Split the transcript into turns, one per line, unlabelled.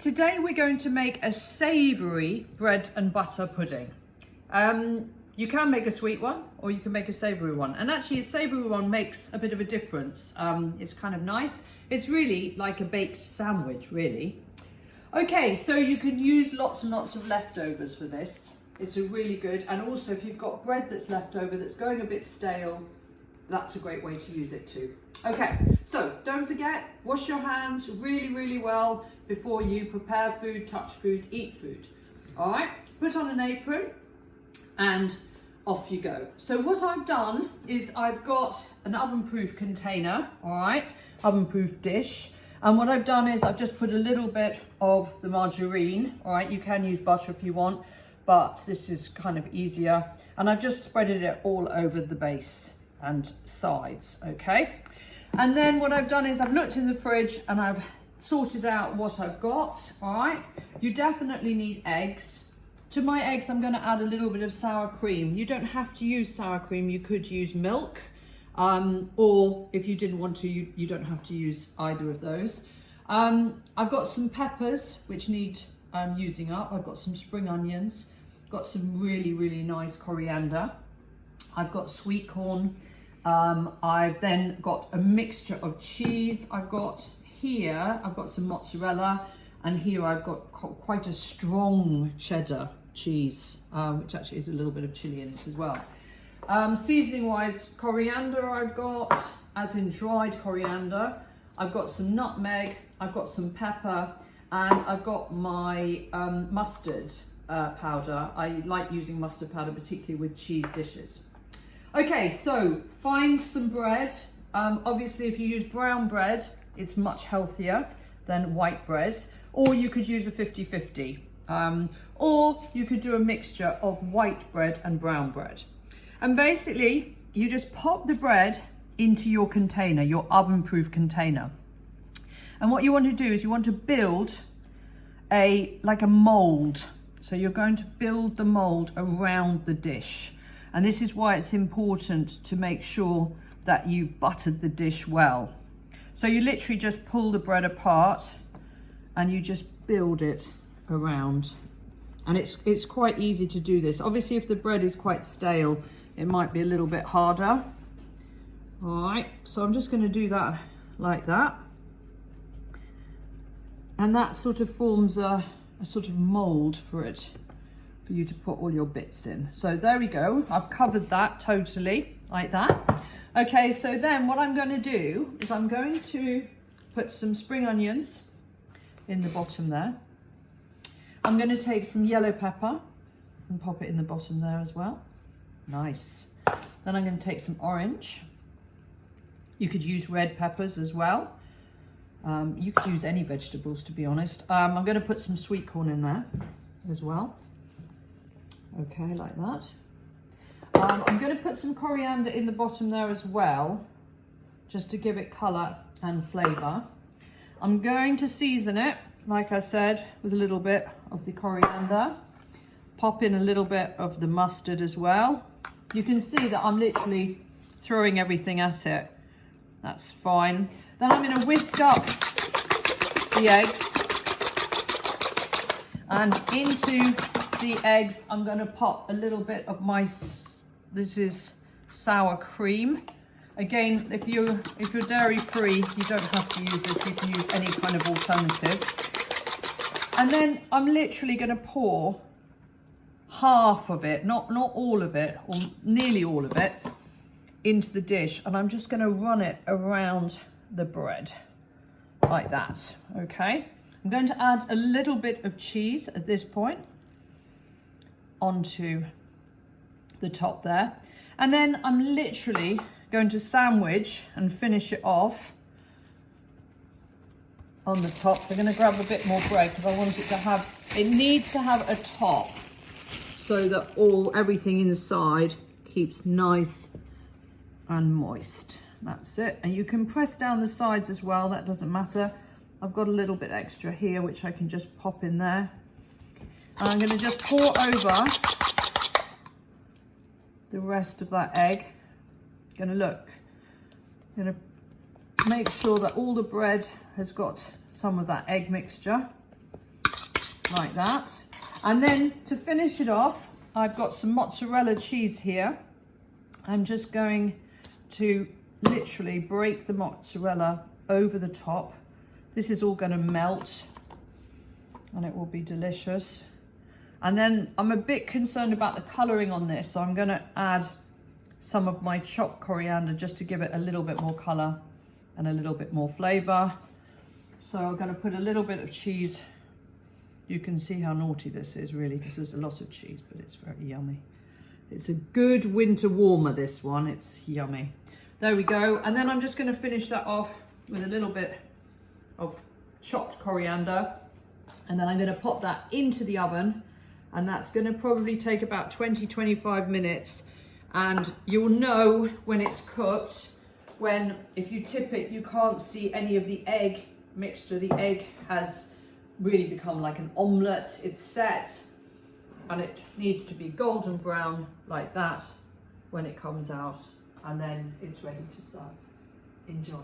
Today we're going to make a savoury bread and butter pudding. You can make a sweet one or you can make a savoury one. And actually a savoury one makes a bit of a difference. It's kind of nice. It's really like a baked sandwich, really. Okay, so you can use lots and lots of leftovers for this. It's a really good, and also if you've got bread that's left over that's going a bit stale, that's a great way to use it too. Okay, so don't forget, wash your hands really, really well before you prepare food, touch food, eat food. All right, put on an apron and off you go. So what I've done is I've got an oven-proof container, all right, oven-proof dish. And what I've done is I've just put a little bit of the margarine, all right, you can use butter if you want, but this is kind of easier. And I've just spreaded it all over the base and sides, okay? And then what I've done is I've looked in the fridge and I've sorted out what I've got, all right? You definitely need eggs. To my eggs, I'm gonna add a little bit of sour cream. You don't have to use sour cream, you could use milk. Or if you didn't want to, you don't have to use either of those. I've got some peppers which need using up. I've got some spring onions, got some really, really nice coriander. I've got sweet corn. I've then got a mixture of cheese. I've got some mozzarella, and here I've got quite a strong cheddar cheese, which actually is a little bit of chili in it as well. Seasoning wise, coriander I've got, as in dried coriander. I've got some nutmeg, I've got some pepper, and I've got my mustard powder. I like using mustard powder, particularly with cheese dishes. Okay, so find some bread. Obviously if you use brown bread, it's much healthier than white bread, or you could use a 50-50, or you could do a mixture of white bread and brown bread. And basically, you just pop the bread into your container, your oven-proof container. And what you want to do is you want to build like a mold. So you're going to build the mold around the dish. And this is why it's important to make sure that you've buttered the dish well. So you literally just pull the bread apart and you just build it around. And it's quite easy to do this. Obviously, if the bread is quite stale, it might be a little bit harder. All right, so I'm just going to do that like that. And that sort of forms a sort of mold for you to put all your bits in. So there we go. I've covered that totally like that. Okay, so then what I'm going to do is I'm going to put some spring onions in the bottom there. I'm going to take some yellow pepper and pop it in the bottom there as well. Nice. Then I'm going to take some orange. You could use red peppers as well. You could use any vegetables, to be honest. I'm going to put some sweet corn in there as well. Okay, like that. I'm going to put some coriander in the bottom there as well, just to give it colour and flavour. I'm going to season it, like I said, with a little bit of the coriander. Pop in a little bit of the mustard as well. You can see that I'm literally throwing everything at it. That's fine. Then I'm going to whisk up the eggs. And into the eggs, I'm going to pop a little bit of this is sour cream. Again, if you're dairy free, you don't have to use this. You can use any kind of alternative. And then I'm literally going to pour half of it, not all of it, or nearly all of it, into the dish, and I'm just going to run it around the bread like that. Okay, I'm going to add a little bit of cheese at this point onto the top there, and then I'm literally going to sandwich and finish it off on the top. So I'm going to grab a bit more bread because I want it needs to have a top, so that everything inside keeps nice and moist. That's it. And you can press down the sides as well, that doesn't matter. I've got a little bit extra here which I can just pop in there. And I'm going to just pour over the rest of that egg. I'm going to make sure that all the bread has got some of that egg mixture. like that. And then to finish it off, I've got some mozzarella cheese here. I'm just going to literally break the mozzarella over the top. This is all going to melt and it will be delicious. And then I'm a bit concerned about the colouring on this, so I'm going to add some of my chopped coriander just to give it a little bit more colour and a little bit more flavour. So I'm going to put a little bit of cheese. You can see how naughty this is really, because there's a lot of cheese, but it's very yummy. It's a good winter warmer, this one. It's yummy. There we go. And then I'm just going to finish that off with a little bit of chopped coriander. And then I'm going to pop that into the oven. And that's going to probably take about 20-25 minutes. And you'll know when it's cooked, when if you tip it, you can't see any of the egg mixture. The egg has really become like an omelette. It's set and it needs to be golden brown like that when it comes out, and then it's ready to serve. Enjoy.